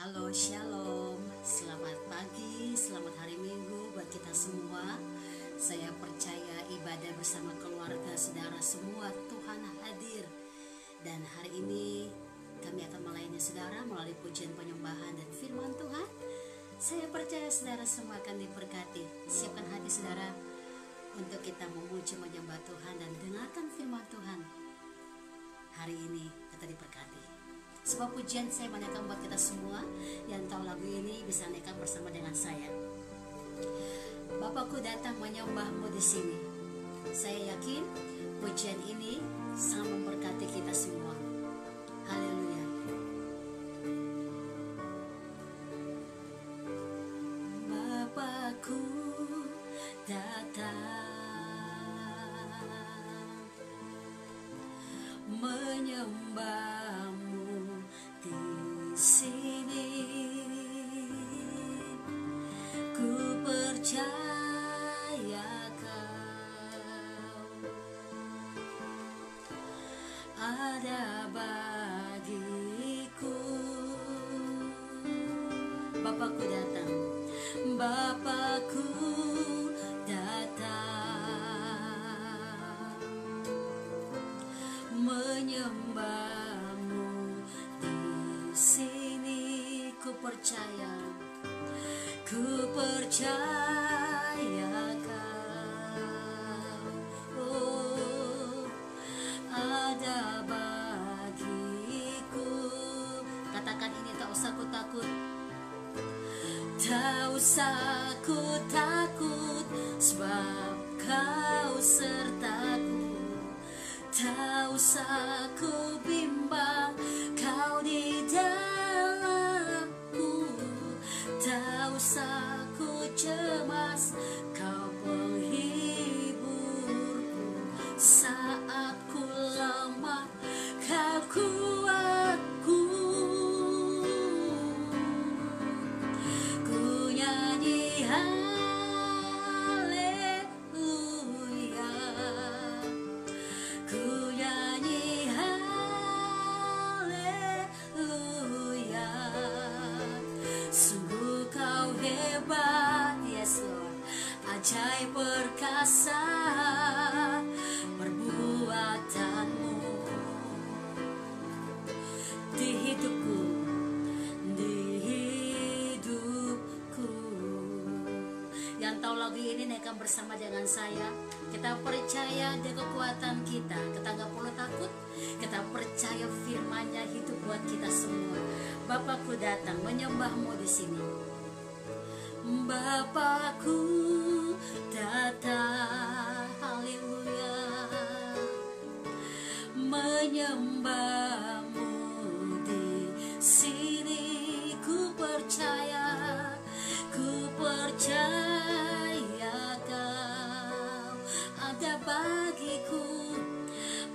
Halo, shalom, selamat pagi, selamat hari Minggu buat kita semua. Saya percaya ibadah bersama keluarga, saudara semua, Tuhan hadir. Dan hari ini kami akan melayani saudara melalui pujian penyembahan dan firman Tuhan. Saya percaya saudara semua akan diberkati. Siapkan hati saudara untuk kita memuji menyembah Tuhan dan dengarkan firman Tuhan. Hari ini kita diberkati. Sebuah pujian saya menaikkan buat kita semua yang tahu lagu ini bisa naikkan bersama dengan saya. Bapakku datang menyembahmu di sini. Saya yakin pujian ini sangat memberkati kita semua. Haleluya. Bapakku datang menyembahmu di sini. Ku percaya kau ada bagiku. Bapakku datang, Bapakku datang menyembahmu di sini. Ku percaya kau, oh, ada bagiku. Katakan ini, tak usah ku takut, tak usah ku takut, sebab kau sertaku. Tak usah ku bimbang, kau di dalamku. Tak usah ku cemas, kau penghiburku. Saat ku lemah, kau kuatku. Ku nyanyi haleluya, ku nyanyi haleluya. Sungguh kau hebat, yes Lord, ajaib perkasa perbuatanmu di hidupku, di hidupku. Yang tahu lagu ini naikkan bersama dengan saya. Kita percaya di kekuatan kita. Kita gak perlu takut. Kita percaya firman-Nya hidup buat kita semua. Bapakku datang menyembahmu di sini. Bapakku datang, haleluya, menyembahmu di sini. Ku percaya kau ada bagiku,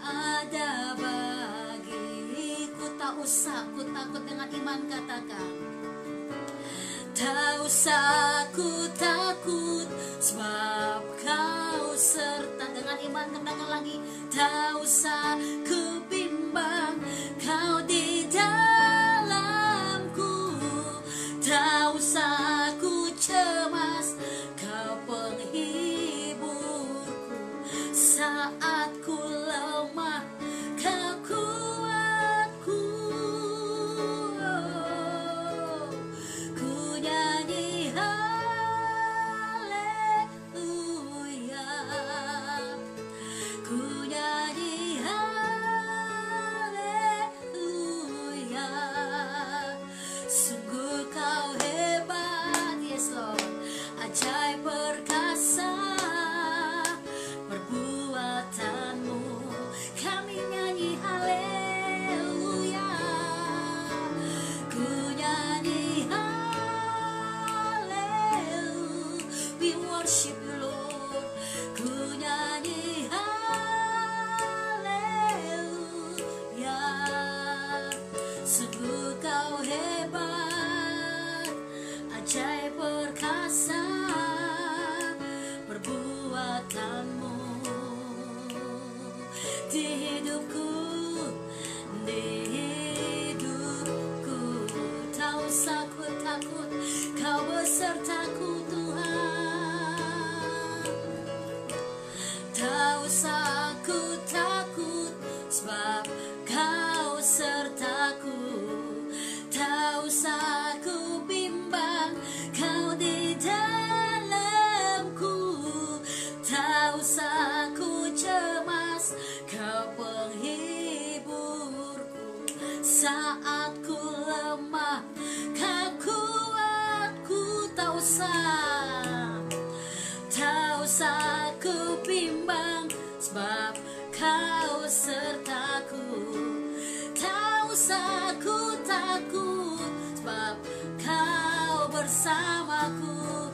ada bagiku. Tak usah ku takut, dengan iman katakan, tak usah ku takut, sebab kau serta. Dengan iman katakan lagi, tak usah ku bimbang, kau di dalamku. Tak usah ku cemas, kau penghiburku. Saat ku lemah, kau kuatku. Ku nyanyi haleluya, ku nyanyi haleluya. Sungguh kau hebat, yes Lord, ajaib perkasa perbuatanmu. Kami nyanyi haleluya, ku nyanyi haleluya. We worship you Lord, ku nyanyi haleluya. Sungguh kau hebat, ajaib perkasa perbuatanmu di hidupku, di hidupku. Tak usah ku takut, Kau besertaku Tuhan. Tak usah ku takut, sebab Kau sertaku. Tak usah ku bimbang, Kau di dalamku. Tak usah ku cemas, Kau penghiburku. Saat ku lemah, Kau kuatku. Tak usah ku bimbang, sebab Kau sertaku. Tak usah ku takut, sebab Kau bersamaku.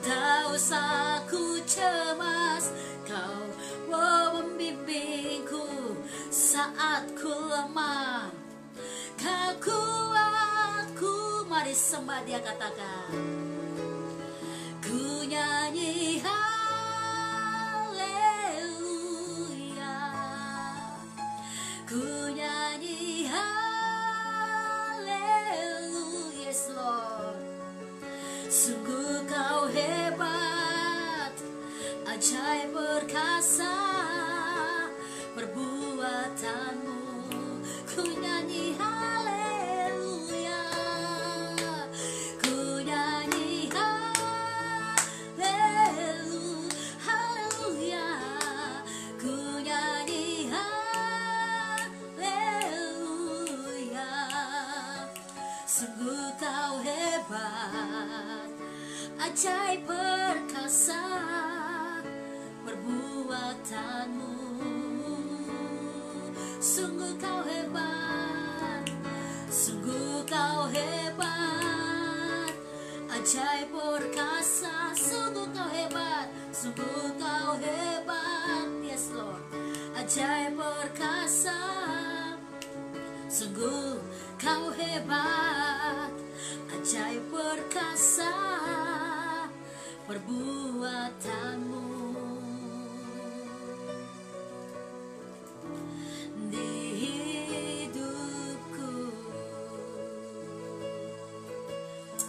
Tak usah ku cemas, Kau membimbingku. Saat ku lemah, Kau kuatku. Mari sembah Dia, katakan. Ku nyanyi haleluya, ku nyanyi haleluya. Yes Lord, sungguh Kau hebat, ajaib perkasa perbuatanmu. Ku nyanyi haleluya, ku nyanyi haleluya, ku nyanyi haleluya. Sungguh Kau hebat, ajaib perkasa perbuatanmu. Sungguh Kau hebat, sungguh Kau hebat, ajaib perkasa. Sungguh Kau hebat, sungguh Kau hebat. Yes Lord, ajaib perkasa. Sungguh Kau hebat, ajaib perkasa perbuatanmu. Di hidupku.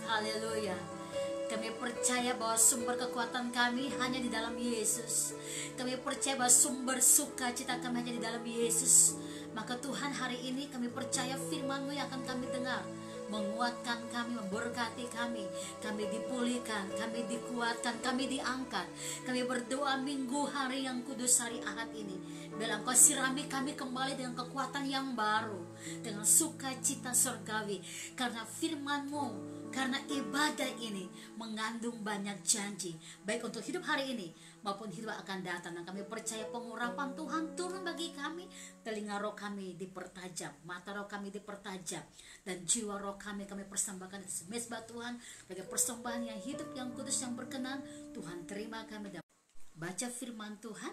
Haleluya. Kami percaya bahwa sumber kekuatan kami hanya di dalam Yesus. Kami percaya bahwa sumber sukacita kami hanya di dalam Yesus. Maka Tuhan, hari ini kami percaya firman-Mu yang akan kami dengar menguatkan kami, memberkati kami. Kami dipulihkan, kami dikuatkan, kami diangkat. Kami berdoa minggu hari yang kudus hari Ahad ini, biar Engkau sirami kami kembali dengan kekuatan yang baru, dengan sukacita surgawi. Karena firman-Mu, karena ibadah ini mengandung banyak janji, baik untuk hidup hari ini maupun hidup akan datang. Dan kami percaya pengurapan Tuhan turun bagi kami. Telinga roh kami dipertajam, mata roh kami dipertajam, dan jiwa roh kami persembahkan di mezbah Tuhan sebagai persembahan yang hidup, yang kudus, yang berkenan. Tuhan, terima kami dan baca firman Tuhan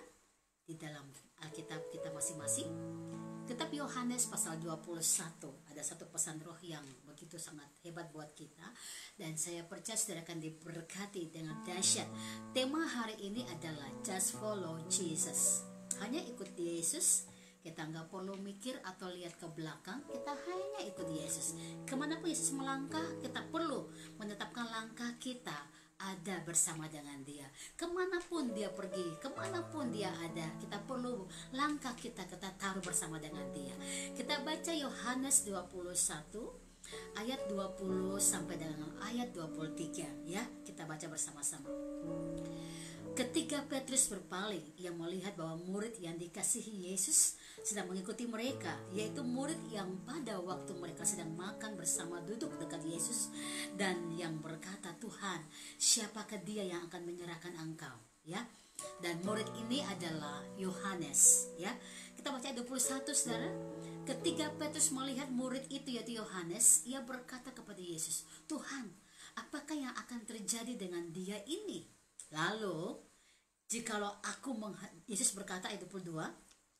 di dalam Alkitab kita masing-masing. Kitab Yohanes pasal 21, ada satu pesan roh yang begitu sangat hebat buat kita, dan saya percaya saudara akan diberkati dengan dahsyat. Tema hari ini adalah Just Follow Jesus. Hanya ikut Yesus. Kita nggak perlu mikir atau lihat ke belakang, kita hanya ikut Yesus. Kemanapun Yesus melangkah, kita perlu menetapkan langkah kita ada bersama dengan Dia. Kemanapun Dia pergi, kemanapun Dia ada, kita perlu langkah kita taruh bersama dengan Dia. Kita baca Yohanes 21 ayat 20 sampai dengan ayat 23 ya. Kita baca bersama-sama. Ketika Petrus berpaling, ia melihat bahwa murid yang dikasihi Yesus sedang mengikuti mereka, yaitu murid yang pada waktu mereka sedang makan bersama duduk dekat Yesus, dan yang berkata, "Tuhan, siapakah dia yang akan menyerahkan Engkau?" Ya. Dan murid ini adalah Yohanes, ya. Kita baca 21, Saudara. Ketika Petrus melihat murid itu, yaitu Yohanes, ia berkata kepada Yesus, "Tuhan, apakah yang akan terjadi dengan dia ini?" Lalu, Yesus berkata ayat 22,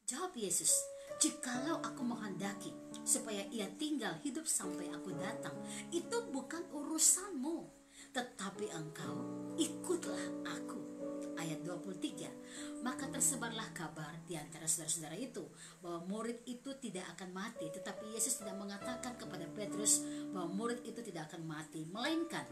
jawab Yesus, "Jikalau aku menghendaki supaya ia tinggal hidup sampai aku datang, itu bukan urusanmu. Tetapi engkau ikutlah aku." ayat 23. Maka tersebarlah kabar di antara saudara-saudara itu bahwa murid itu tidak akan mati. Tetapi Yesus tidak mengatakan kepada Petrus bahwa murid itu tidak akan mati, melainkan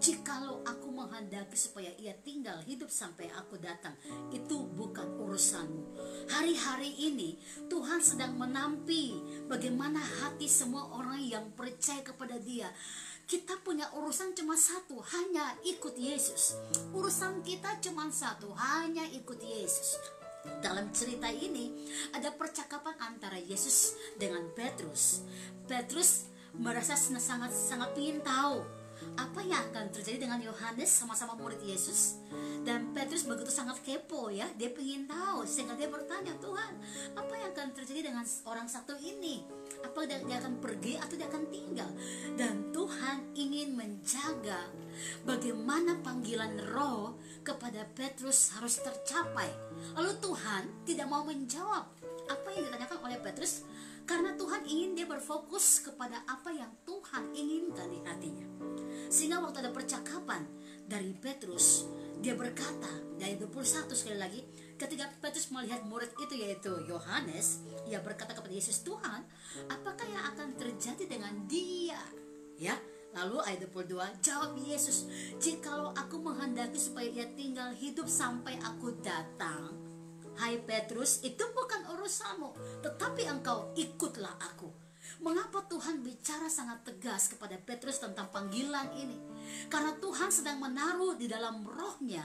jikalau aku menghendaki supaya ia tinggal hidup sampai aku datang, itu bukan urusanmu. Hari-hari ini Tuhan sedang menampi bagaimana hati semua orang yang percaya kepada Dia. Kita punya urusan cuma satu, hanya ikut Yesus. Urusan kita cuma satu, hanya ikut Yesus. Dalam cerita ini ada percakapan antara Yesus dengan Petrus. Petrus merasa sangat ingin tahu apa yang akan terjadi dengan Yohanes, sama-sama murid Yesus. Dan Petrus begitu sangat kepo ya, dia ingin tahu, sehingga dia bertanya, Tuhan, apa yang akan terjadi dengan orang satu ini? Apa dia akan pergi atau dia akan tinggal? Dan Tuhan ingin menjaga bagaimana panggilan roh kepada Petrus harus tercapai. Lalu Tuhan tidak mau menjawab apa yang ditanyakan oleh Petrus, karena Tuhan ingin dia berfokus kepada apa yang Tuhan inginkan di hatinya. Sehingga waktu ada percakapan dari Petrus, dia berkata dari 21 sekali lagi, ketika Petrus melihat murid itu yaitu Yohanes, ia berkata kepada Yesus, Tuhan, apakah yang akan terjadi dengan dia? Ya, lalu ayat 22, jawab Yesus, jikalau aku menghendaki supaya ia tinggal hidup sampai aku datang, hai Petrus, itu bukan urusanmu, tetapi engkau ikutlah aku. Mengapa Tuhan bicara sangat tegas kepada Petrus tentang panggilan ini? Karena Tuhan sedang menaruh di dalam rohnya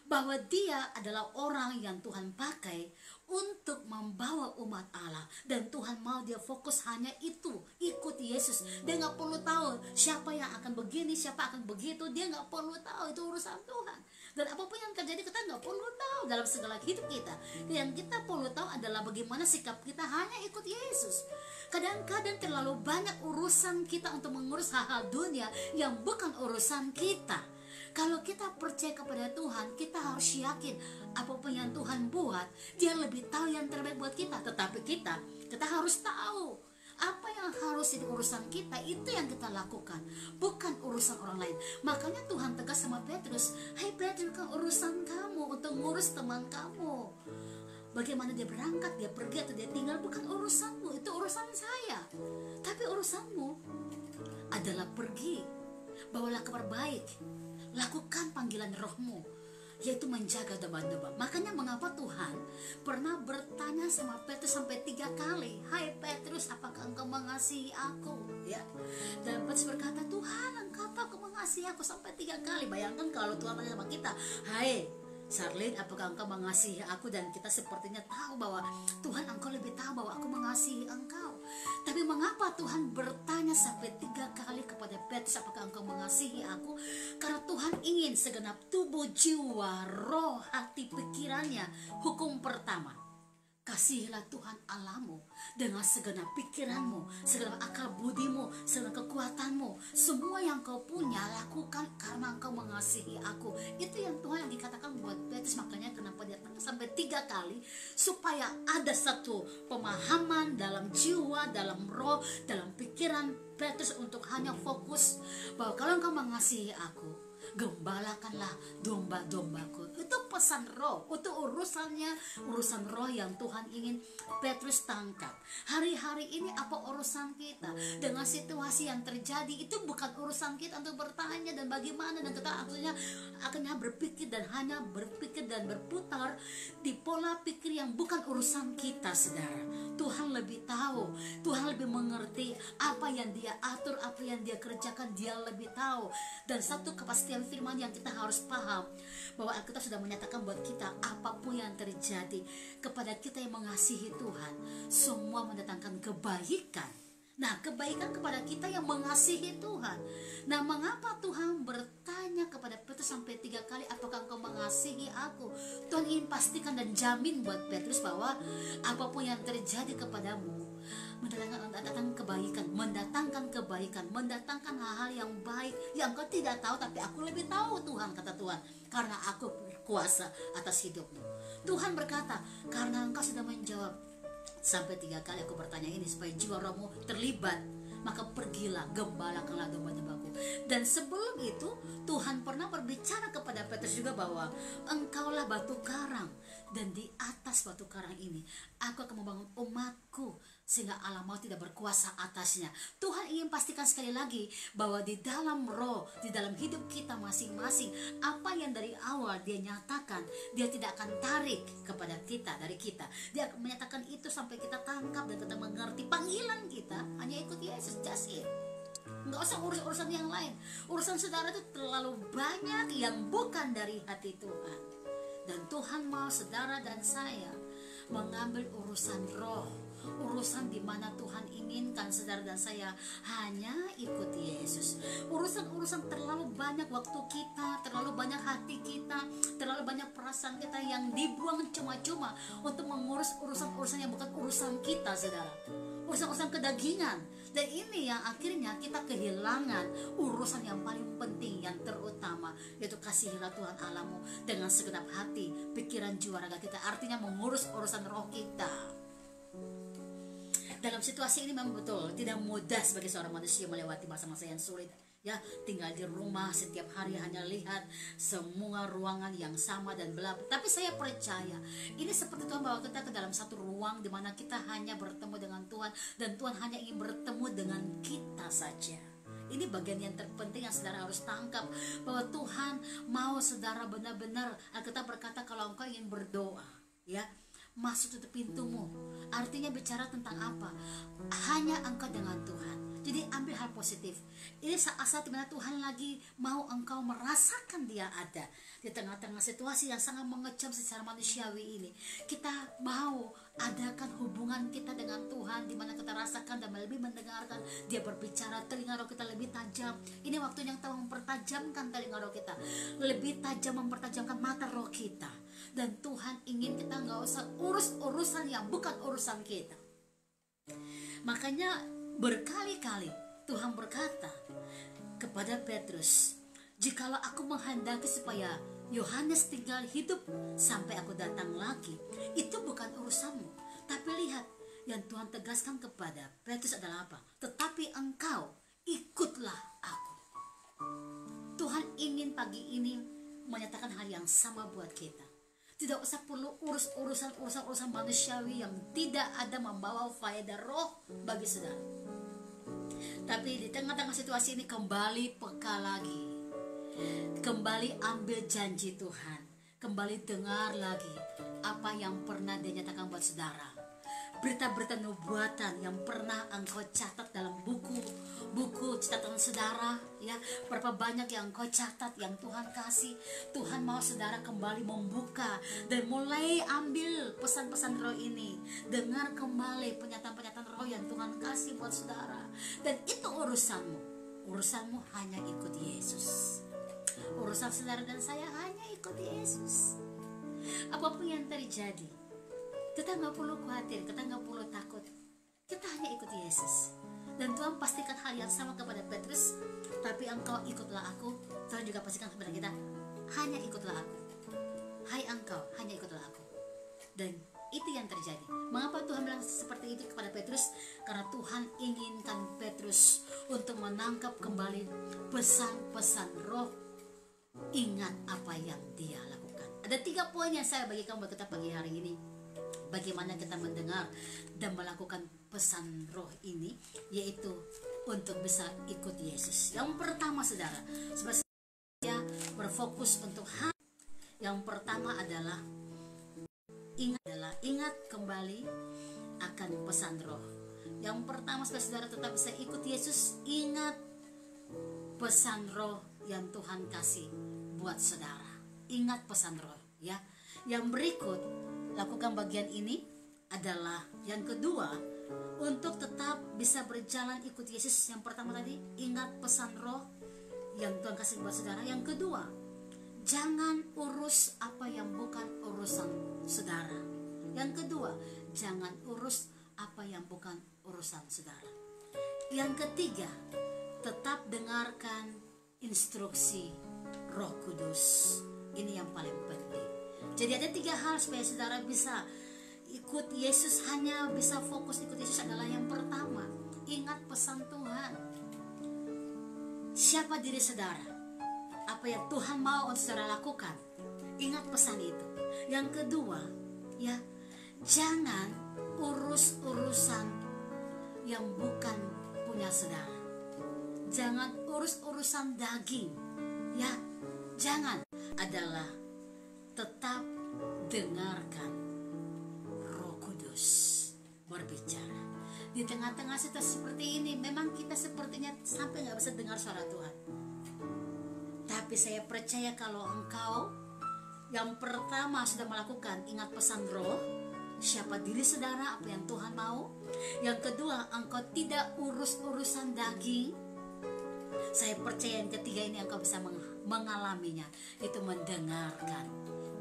bahwa dia adalah orang yang Tuhan pakai untuk membawa umat Allah. Dan Tuhan mau dia fokus hanya itu, ikut Yesus. Dia gak perlu tahu siapa yang akan begini, siapa akan begitu. Dia gak perlu tahu, itu urusan Tuhan. Dan apapun yang terjadi kita gak perlu tahu dalam segala hidup kita. Yang kita perlu tahu adalah bagaimana sikap kita hanya ikut Yesus. Kadang-kadang terlalu banyak urusan kita untuk mengurus hal-hal dunia yang bukan urusan kita. Kalau kita percaya kepada Tuhan, kita harus yakin apapun yang Tuhan buat, Dia lebih tahu yang terbaik buat kita. Tetapi kita harus tahu apa yang harus jadi urusan kita, itu yang kita lakukan, bukan urusan orang lain. Makanya Tuhan tegas sama Petrus, hai Petrus, kan urusan kamu untuk ngurus teman kamu. Bagaimana dia berangkat, dia pergi atau dia tinggal, bukan urusanmu, itu urusan saya. Tapi urusanmu adalah pergi, bawalah kabar baik, lakukan panggilan rohmu, yaitu menjaga domba-domba. Makanya mengapa Tuhan pernah bertanya sama Petrus sampai 3 kali, hai Petrus, apakah engkau mengasihi aku? Ya. Dan Petrus berkata, Tuhan, engkau tahu aku mengasihi aku, sampai 3 kali. Bayangkan kalau Tuhan tanya sama kita, hai Charlene, apakah engkau mengasihi aku? Dan kita sepertinya tahu bahwa Tuhan, engkau lebih tahu bahwa aku mengasihi engkau. Tapi mengapa Tuhan bertanya sampai 3 kali kepada Petrus, apakah engkau mengasihi aku? Karena Tuhan ingin segenap tubuh, jiwa, roh, hati, pikirannya. Hukum pertama, kasihilah Tuhan Allahmu dengan segenap pikiranmu, segenap akal budimu, segenap kekuatanmu. Semua yang kau punya lakukan karena engkau mengasihi aku. Itu yang Tuhan yang dikatakan buat Petrus. Makanya kenapa dia tanya sampai 3 kali, supaya ada satu pemahaman dalam jiwa, dalam roh, dalam pikiran Petrus untuk hanya fokus bahwa kalau engkau mengasihi aku, gembalakanlah domba-dombaku. Itu pesan roh, itu urusan roh yang Tuhan ingin Petrus tangkap. Hari-hari ini apa urusan kita dengan situasi yang terjadi? Itu bukan urusan kita untuk bertanya dan bagaimana, dan kita akhirnya berpikir dan hanya berpikir dan berputar di pola pikir yang bukan urusan kita, saudara. Tuhan lebih tahu, Tuhan lebih mengerti apa yang Dia atur, apa yang Dia kerjakan, Dia lebih tahu. Dan satu kepastian firman yang kita harus paham, bahwa Alkitab sudah menyatakan buat kita, apapun yang terjadi kepada kita yang mengasihi Tuhan, semua mendatangkan kebaikan. Nah, kebaikan kepada kita yang mengasihi Tuhan. Nah, mengapa Tuhan bertanya kepada Petrus sampai 3 kali, apakah engkau mengasihi aku? Tuhan ingin pastikan dan jamin buat Petrus bahwa apapun yang terjadi kepadamu mendatangkan kebaikan, mendatangkan hal-hal yang baik yang engkau tidak tahu, tapi aku lebih tahu, Tuhan, kata Tuhan, karena aku berkuasa atas hidupmu. Tuhan berkata, karena engkau sudah menjawab sampai 3 kali aku bertanya ini, supaya jiwa rohmu terlibat maka pergilah, gembalakanlah domba-dombaku. Dan sebelum itu Tuhan pernah berbicara kepada Petrus juga bahwa engkaulah batu karang, dan di atas batu karang ini aku akan membangun umatku, sehingga alam maut tidak berkuasa atasnya. Tuhan ingin pastikan sekali lagi bahwa di dalam roh, di dalam hidup kita masing-masing, apa yang dari awal dia nyatakan, dia tidak akan tarik kepada kita, dari kita. Dia akan menyatakan itu sampai kita tangkap dan kita mengerti panggilan kita hanya ikut Yesus, just it. Nggak usah urusan yang lain. Urusan saudara itu terlalu banyak yang bukan dari hati Tuhan. Dan Tuhan mau saudara dan saya mengambil urusan roh, urusan di mana Tuhan inginkan saudara dan saya hanya ikut Yesus. Urusan-urusan terlalu banyak waktu kita, terlalu banyak hati kita, terlalu banyak perasaan kita yang dibuang cuma-cuma untuk mengurus urusan-urusan yang bukan urusan kita, saudara. Urusan-urusan kedagingan. Dan ini yang akhirnya kita kehilangan urusan yang paling penting, yang terutama, yaitu kasihilah Tuhan Allahmu dengan segenap hati, pikiran, jiwa, raga kita. Artinya mengurus urusan roh kita. Dalam situasi ini memang betul tidak mudah sebagai seorang manusia melewati masa-masa yang sulit. Ya, tinggal di rumah setiap hari hanya lihat semua ruangan yang sama dan gelap. Tapi saya percaya ini seperti Tuhan bawa kita ke dalam satu ruang di mana kita hanya bertemu dengan Tuhan, dan Tuhan hanya ingin bertemu dengan kita saja. Ini bagian yang terpenting yang saudara harus tangkap, bahwa Tuhan mau saudara benar-benar. Alkitab berkata kalau engkau ingin berdoa, ya, masuk tutup pintumu. Artinya bicara tentang apa? Hanya engkau dengan Tuhan. Jadi ambil hal positif. Ini saat-saat dimana Tuhan lagi mau engkau merasakan dia ada di tengah-tengah situasi yang sangat mengecam secara manusiawi ini. Kita mau adakan hubungan kita dengan Tuhan, di mana kita rasakan dan lebih mendengarkan dia berbicara. Telinga roh kita lebih tajam. Ini waktunya kita mempertajamkan telinga roh kita, lebih tajam mempertajamkan mata roh kita. Dan Tuhan ingin kita nggak usah urus urusan yang bukan urusan kita. Makanya berkali-kali Tuhan berkata kepada Petrus, jikalau aku menghendaki supaya Yohanes tinggal hidup sampai aku datang lagi, itu bukan urusanmu. Tapi lihat, yang Tuhan tegaskan kepada Petrus adalah apa? Tetapi engkau ikutlah aku. Tuhan ingin pagi ini menyatakan hal yang sama buat kita. Tidak usah perlu urus urusan manusiawi yang tidak ada membawa faedah roh bagi saudara. Tapi di tengah-tengah situasi ini kembali peka lagi, kembali ambil janji Tuhan, kembali dengar lagi apa yang pernah dia nyatakan buat saudara. Berita-berita nubuatan yang pernah engkau catat dalam buku catatan saudara, ya, berapa banyak yang engkau catat yang Tuhan kasih. Tuhan mau saudara kembali membuka dan mulai ambil pesan-pesan roh ini. Dengar kembali penyataan-penyataan roh yang Tuhan kasih buat saudara. Dan itu urusanmu hanya ikut Yesus. Urusan saudara dan saya hanya ikut Yesus. Apapun yang terjadi, kita nggak perlu khawatir, kita nggak perlu takut. Kita hanya ikut Yesus. Dan Tuhan pastikan hal yang sama kepada Petrus. Tapi engkau ikutlah aku. Tuhan juga pastikan kepada kita, hanya ikutlah aku. Hai engkau, hanya ikutlah aku. Dan itu yang terjadi. Mengapa Tuhan bilang seperti itu kepada Petrus? Karena Tuhan inginkan Petrus untuk menangkap kembali pesan-pesan roh. Ingat apa yang dia lakukan. Ada 3 poin yang saya bagikan buat kita pagi hari ini. Bagaimana kita mendengar dan melakukan pesan roh ini, yaitu untuk bisa ikut Yesus. Yang pertama saudara, saya berfokus untuk yang pertama adalah ingat kembali akan pesan roh. Yang pertama supaya saudara tetap bisa ikut Yesus, ingat pesan roh yang Tuhan kasih buat saudara. Ingat pesan roh, ya. Yang berikut, lakukan bagian ini adalah yang kedua, untuk tetap bisa berjalan ikut Yesus. Yang pertama tadi, ingat pesan roh yang Tuhan kasih buat saudara. Yang kedua, jangan urus apa yang bukan urusan saudara. Yang kedua, jangan urus apa yang bukan urusan saudara. Yang ketiga, tetap dengarkan instruksi Roh Kudus. Ini yang paling penting. Jadi ada 3 hal supaya saudara bisa ikut Yesus, hanya bisa fokus ikut Yesus adalah yang pertama, ingat pesan Tuhan. Tuhan. Siapa diri saudara? Apa yang Tuhan mau untuk saudara lakukan? Ingat pesan itu. Yang kedua, ya, jangan urus urusan yang bukan punya saudara. Jangan urus urusan daging, ya, jangan. Adalah tetap dengarkan Roh Kudus berbicara. Di tengah-tengah situasi seperti ini, memang kita sepertinya sampai nggak bisa dengar suara Tuhan. Tapi saya percaya kalau engkau yang pertama sudah melakukan, ingat pesan Roh, siapa diri saudara, apa yang Tuhan mau. Yang kedua, engkau tidak urus urusan daging. Saya percaya yang ketiga ini engkau bisa mengalaminya, itu mendengarkan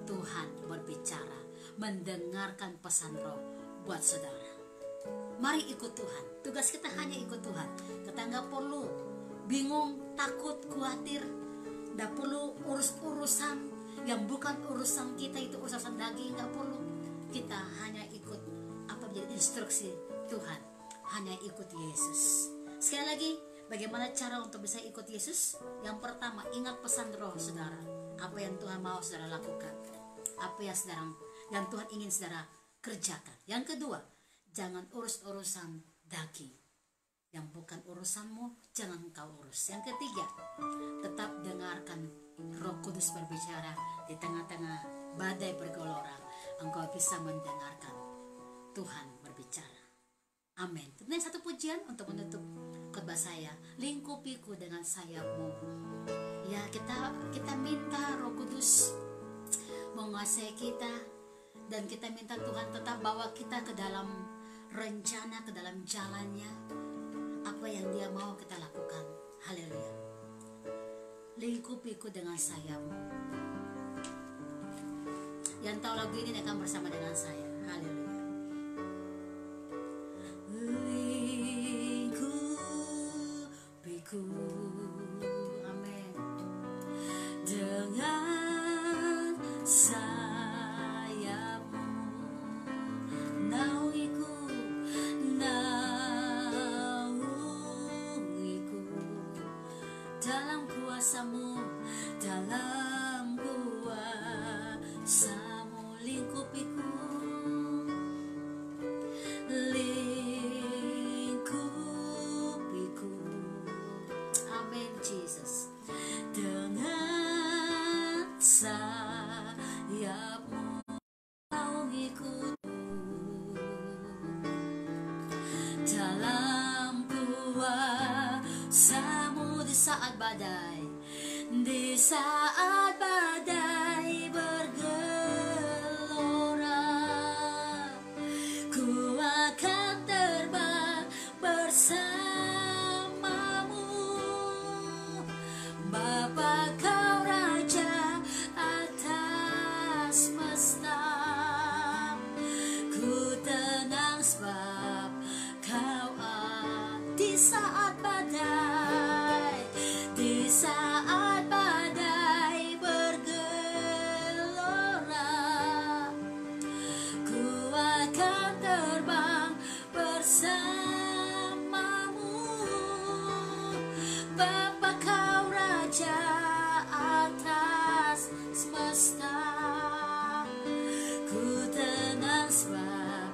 Tuhan berbicara, mendengarkan pesan Roh buat saudara. Mari ikut Tuhan. Tugas kita hanya ikut Tuhan. Kita nggak perlu bingung, takut, khawatir. Nggak perlu urus-urusan yang bukan urusan kita, itu urusan daging. Nggak perlu. Kita hanya ikut apa menjadi instruksi Tuhan. Hanya ikut Yesus. Sekali lagi, bagaimana cara untuk bisa ikut Yesus? Yang pertama, ingat pesan Roh saudara. Apa yang Tuhan mau saudara lakukan? Apa yang Tuhan ingin saudara kerjakan? Yang kedua, jangan urus urusan daging. Yang bukan urusanmu, jangan kau urus. Yang ketiga, tetap dengarkan Roh Kudus berbicara. Di tengah-tengah badai bergelora, engkau bisa mendengarkan Tuhan berbicara. Amin. Kemudian satu pujian untuk menutup khotbah saya. Lingkupiku dengan sayapmu. Ya, kita minta Roh Kudus menguasai kita, dan kita minta Tuhan tetap bawa kita ke dalam rencana, ke dalam jalannya. Apa yang Dia mau kita lakukan. Haleluya. Lingkupiku dengan sayapmu. Yang tahu lagu ini akan bersama dengan saya. Haleluya. Lingkupiku, amin, dengan sayapmu. Naungiku dalam kuasamu, dalam kuasamu. Lingkupiku, lingkupiku, amin Jesus, dengan sayapmu. Naungiku dalam kuasamu. Di saat badai, di saat badai bergelora, ku akan terbang bersamamu. Bapa, kau Raja atas semesta. Ku tenang sebab kau di saat badai, di saat badai bergelora, ku akan terbang bersamamu. Bapa, kau Raja atas semesta. Ku tenang sebab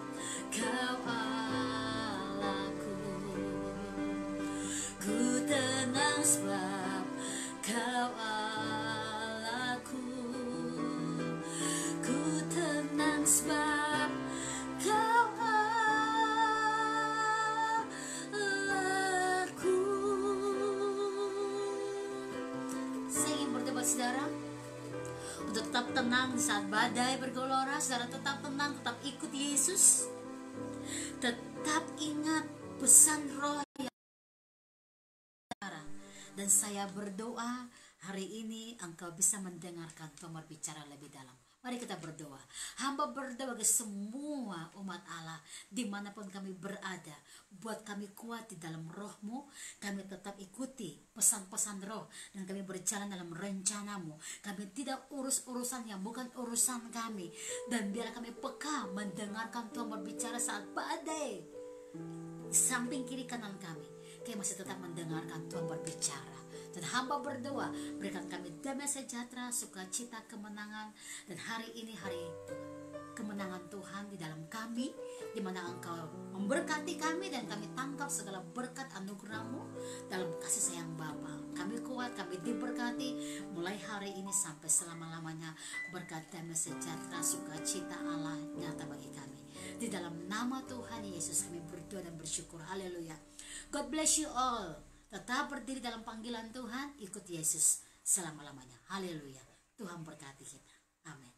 kau Allahku. Ku tenang sebab kau Allahku. Ku tenang sebab kau Allahku. Saya ingin berdebat saudara untuk tetap tenang di saat badai bergelora. Saudara tetap tenang, tetap ikut Yesus. Tetap ingat pesan Roh yang. Dan saya berdoa hari ini engkau bisa mendengarkan Tuhan berbicara lebih dalam. Mari kita berdoa. Hamba berdoa ke semua umat Allah dimanapun kami berada. Buat kami kuat di dalam Roh-Mu. Kami tetap ikuti pesan-pesan Roh. Dan kami berjalan dalam rencana-Mu. Kami tidak urus urusan yang bukan urusan kami. Dan biar kami peka mendengarkan Tuhan berbicara saat badai di samping kiri kanan kami. kami masih tetap mendengarkan Tuhan berbicara. Dan hamba berdoa, berikan kami damai sejahtera, sukacita, kemenangan. Dan hari ini hari kemenangan Tuhan di dalam kami, di mana Engkau memberkati kami dan kami tangkap segala berkat anugerah-Mu dalam kasih sayang Bapa. Kami kuat, kami diberkati mulai hari ini sampai selama-lamanya. Berkat damai sejahtera, sukacita Allah nyata bagi kami. Di dalam nama Tuhan Yesus kami berdoa dan bersyukur. Haleluya. God bless you all. Tetap berdiri dalam panggilan Tuhan, ikut Yesus selama-lamanya. Haleluya. Tuhan berkati kita. Amin.